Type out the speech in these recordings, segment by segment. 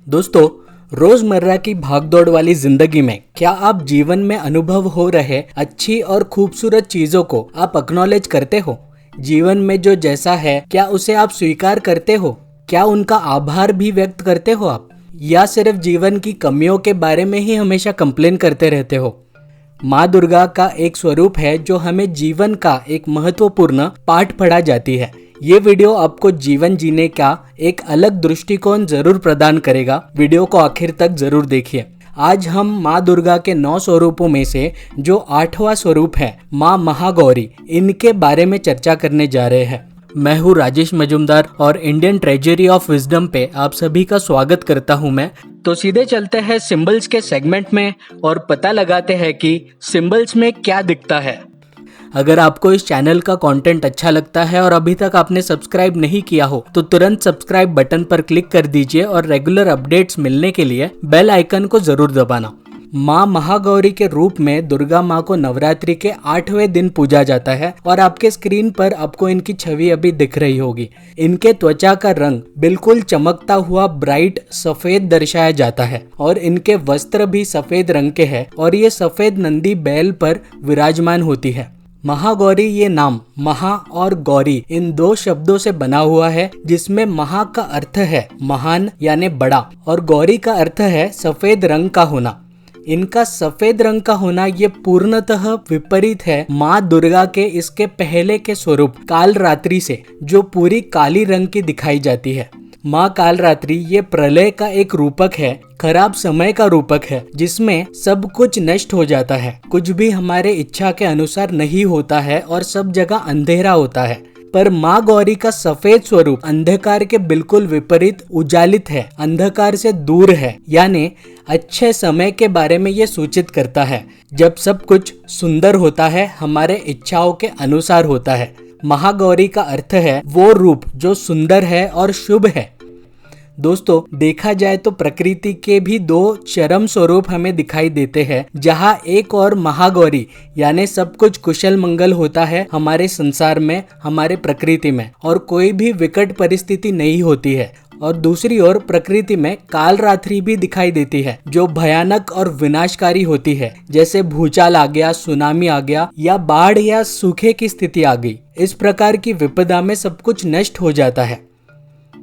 दोस्तों, रोजमर्रा की भागदौड़ वाली जिंदगी में क्या आप जीवन में अनुभव हो रहे अच्छी और खूबसूरत चीजों को आप एक्नॉलेज करते हो? जीवन में जो जैसा है क्या उसे आप स्वीकार करते हो? क्या उनका आभार भी व्यक्त करते हो आप? या सिर्फ जीवन की कमियों के बारे में ही हमेशा कंप्लेन करते रहते हो? माँ दुर्गा का एक स्वरूप है जो हमें जीवन का एक महत्वपूर्ण पाठ पढ़ा जाती है। ये वीडियो आपको जीवन जीने का एक अलग दृष्टिकोण जरूर प्रदान करेगा। वीडियो को आखिर तक जरूर देखिए। आज हम माँ दुर्गा के 9 स्वरूपों में से जो 8वां स्वरूप है माँ महागौरी, इनके बारे में चर्चा करने जा रहे हैं। मैं हूँ राजेश मजुमदार और इंडियन ट्रेजरी ऑफ विजडम पे आप सभी का स्वागत करता हूँ मैं। तो सीधे चलते हैं सिंबल्स के सेगमेंट में और पता लगाते हैं कि सिंबल्स में क्या दिखता है। अगर आपको इस चैनल का कंटेंट अच्छा लगता है और अभी तक आपने सब्सक्राइब नहीं किया हो तो तुरंत सब्सक्राइब बटन पर क्लिक कर दीजिए और रेगुलर अपडेट्स मिलने के लिए बेल आइकन को जरूर दबाना। माँ महागौरी के रूप में दुर्गा माँ को नवरात्रि के 8वें दिन पूजा जाता है और आपके स्क्रीन पर आपको इनकी छवि अभी दिख रही होगी। इनके त्वचा का रंग बिल्कुल चमकता हुआ ब्राइट सफेद दर्शाया जाता है और इनके वस्त्र भी सफेद रंग के हैं और ये सफेद नंदी बैल पर विराजमान होती है। महागौरी ये नाम महा और गौरी इन 2 शब्दों से बना हुआ है, जिसमें महा का अर्थ है महान यानी बड़ा और गौरी का अर्थ है सफेद रंग का होना। इनका सफेद रंग का होना ये पूर्णतः विपरीत है माँ दुर्गा के इसके पहले के स्वरूप कालरात्रि से, जो पूरी काली रंग की दिखाई जाती है। माँ कालरात्रि ये प्रलय का एक रूपक है, खराब समय का रूपक है, जिसमें सब कुछ नष्ट हो जाता है, कुछ भी हमारे इच्छा के अनुसार नहीं होता है और सब जगह अंधेरा होता है। पर माँ गौरी का सफेद स्वरूप अंधकार के बिल्कुल विपरीत उजालित है, अंधकार से दूर है, यानी अच्छे समय के बारे में ये सूचित करता है, जब सब कुछ सुंदर होता है, हमारे इच्छाओं के अनुसार होता है। महागौरी का अर्थ है वो रूप जो सुंदर है और शुभ है। दोस्तों, देखा जाए तो प्रकृति के भी 2 चरम स्वरूप हमें दिखाई देते हैं, जहाँ एक और महागौरी यानी सब कुछ कुशल मंगल होता है हमारे संसार में, हमारे प्रकृति में, और कोई भी विकट परिस्थिति नहीं होती है, और दूसरी ओर प्रकृति में कालरात्रि भी दिखाई देती है जो भयानक और विनाशकारी होती है, जैसे भूचाल आ गया, सुनामी आ गया या बाढ़ या सूखे की स्थिति आ गई। इस प्रकार की विपदा में सब कुछ नष्ट हो जाता है।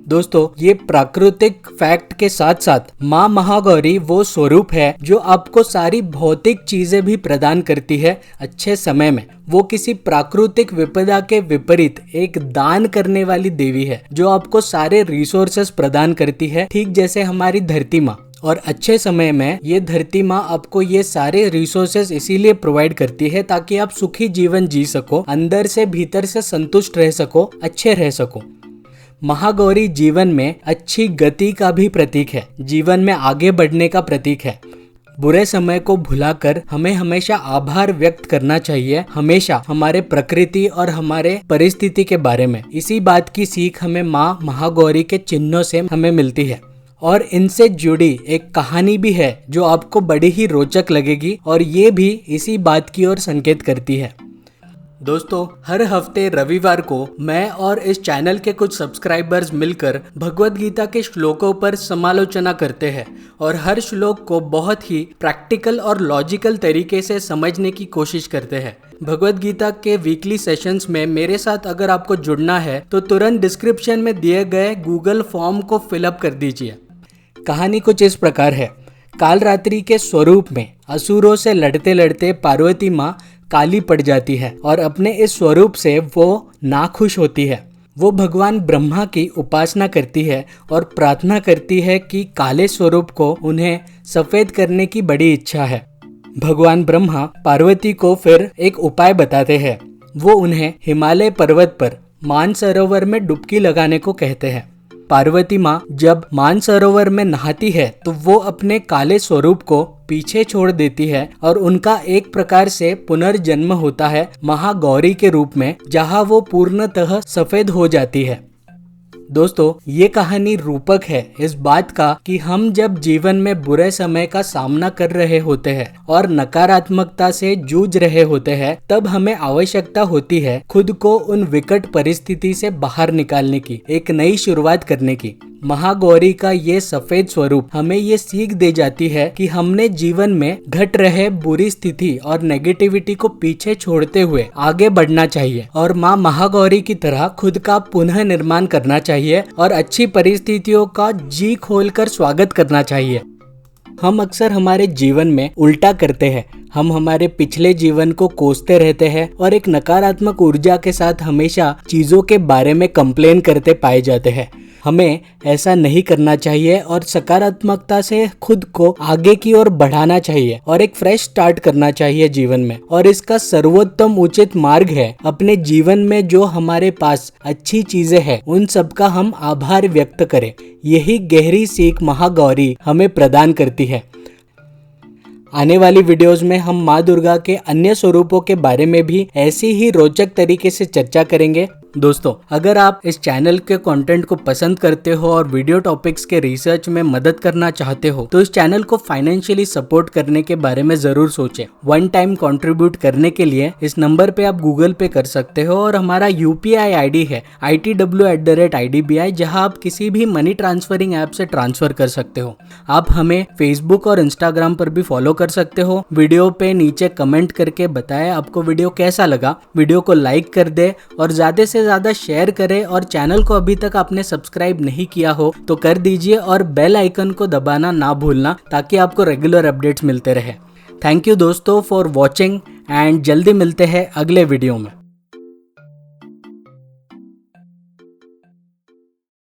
दोस्तों, ये प्राकृतिक फैक्ट के साथ साथ माँ महागौरी वो स्वरूप है जो आपको सारी भौतिक चीजें भी प्रदान करती है अच्छे समय में। वो किसी प्राकृतिक विपदा के विपरीत एक दान करने वाली देवी है जो आपको सारे रिसोर्सेस प्रदान करती है, ठीक जैसे हमारी धरती माँ। और अच्छे समय में ये धरती माँ आपको ये सारे रिसोर्सेस इसीलिए प्रोवाइड करती है ताकि आप सुखी जीवन जी सको, अंदर से भीतर से संतुष्ट रह सको, अच्छे रह सको। महागौरी जीवन में अच्छी गति का भी प्रतीक है, जीवन में आगे बढ़ने का प्रतीक है। बुरे समय को भुलाकर हमें हमेशा आभार व्यक्त करना चाहिए, हमेशा हमारे प्रकृति और हमारे परिस्थिति के बारे में। इसी बात की सीख हमें माँ महागौरी के चिन्हों से हमें मिलती है। और इनसे जुड़ी एक कहानी भी है जो आपको बड़ी ही रोचक लगेगी और ये भी इसी बात की ओर संकेत करती है। दोस्तों, हर हफ्ते रविवार को मैं और इस चैनल के कुछ सब्सक्राइबर्स मिलकर भगवत गीता के श्लोकों पर समालोचना करते हैं और हर श्लोक को बहुत ही प्रैक्टिकल और लॉजिकल तरीके से समझने की कोशिश करते हैं। भगवत गीता के वीकली सेशंस में मेरे साथ अगर आपको जुड़ना है तो तुरंत डिस्क्रिप्शन में दिए गए गूगल फॉर्म को फिलअप कर दीजिए। कहानी कुछ इस प्रकार है। कालरात्रि के स्वरूप में असुरों से लड़ते लड़ते पार्वती माँ काली पड़ जाती है और अपने इस स्वरूप से वो नाखुश होती है। वो भगवान ब्रह्मा की उपासना करती है और प्रार्थना करती है कि काले स्वरूप को उन्हें सफेद करने की बड़ी इच्छा है। भगवान ब्रह्मा पार्वती को फिर एक उपाय बताते हैं। वो उन्हें हिमालय पर्वत पर मानसरोवर में डुबकी लगाने को कहते हैं। पार्वती माँ जब मानसरोवर में नहाती है तो वो अपने काले स्वरूप को पीछे छोड़ देती है और उनका एक प्रकार से पुनर्जन्म होता है महागौरी के रूप में, जहाँ वो पूर्णतः सफेद हो जाती है। दोस्तों, ये कहानी रूपक है इस बात का कि हम जब जीवन में बुरे समय का सामना कर रहे होते हैं और नकारात्मकता से जूझ रहे होते हैं, तब हमें आवश्यकता होती है खुद को उन विकट परिस्थिति से बाहर निकालने की, एक नई शुरुआत करने की। महागौरी का ये सफेद स्वरूप हमें ये सीख दे जाती है कि हमने जीवन में घट रहे बुरी स्थिति और नेगेटिविटी को पीछे छोड़ते हुए आगे बढ़ना चाहिए और माँ महागौरी की तरह खुद का पुनः निर्माण करना चाहिए और अच्छी परिस्थितियों का जी खोलकर स्वागत करना चाहिए। हम अक्सर हमारे जीवन में उल्टा करते हैं। हम हमारे पिछले जीवन को कोसते रहते हैं और एक नकारात्मक ऊर्जा के साथ हमेशा चीजों के बारे में कंप्लेन करते पाए जाते हैं। हमें ऐसा नहीं करना चाहिए और सकारात्मकता से खुद को आगे की ओर बढ़ाना चाहिए और एक फ्रेश स्टार्ट करना चाहिए जीवन में। और इसका सर्वोत्तम उचित मार्ग है अपने जीवन में जो हमारे पास अच्छी चीजें हैं उन सब का हम आभार व्यक्त करें। यही गहरी सीख महागौरी हमें प्रदान करती है। आने वाली वीडियोस में हम माँ दुर्गा के अन्य स्वरूपों के बारे में भी ऐसी ही रोचक तरीके से चर्चा करेंगे। दोस्तों, अगर आप इस चैनल के कंटेंट को पसंद करते हो और वीडियो टॉपिक्स के रिसर्च में मदद करना चाहते हो तो इस चैनल को फाइनेंशियली सपोर्ट करने के बारे में जरूर सोचें। वन टाइम कंट्रीब्यूट करने के लिए इस नंबर पे आप गूगल पे कर सकते हो और हमारा UPI ID है ITW@IDBI, जहां आप किसी भी मनी ट्रांसफरिंग ऐप से ट्रांसफर कर सकते हो। आप हमें फेसबुक और इंस्टाग्राम पर भी फॉलो कर सकते हो। वीडियो पे नीचे कमेंट करके बताएं आपको वीडियो कैसा लगा। वीडियो को लाइक कर दे और ज्यादा शेयर करें और चैनल को अभी तक आपने सब्सक्राइब नहीं किया हो तो कर दीजिए और बेल आइकन को दबाना ना भूलना ताकि आपको रेगुलर अपडेट्स मिलते रहे। थैंक यू दोस्तों फॉर वॉचिंग एंड जल्दी मिलते हैं अगले वीडियो में।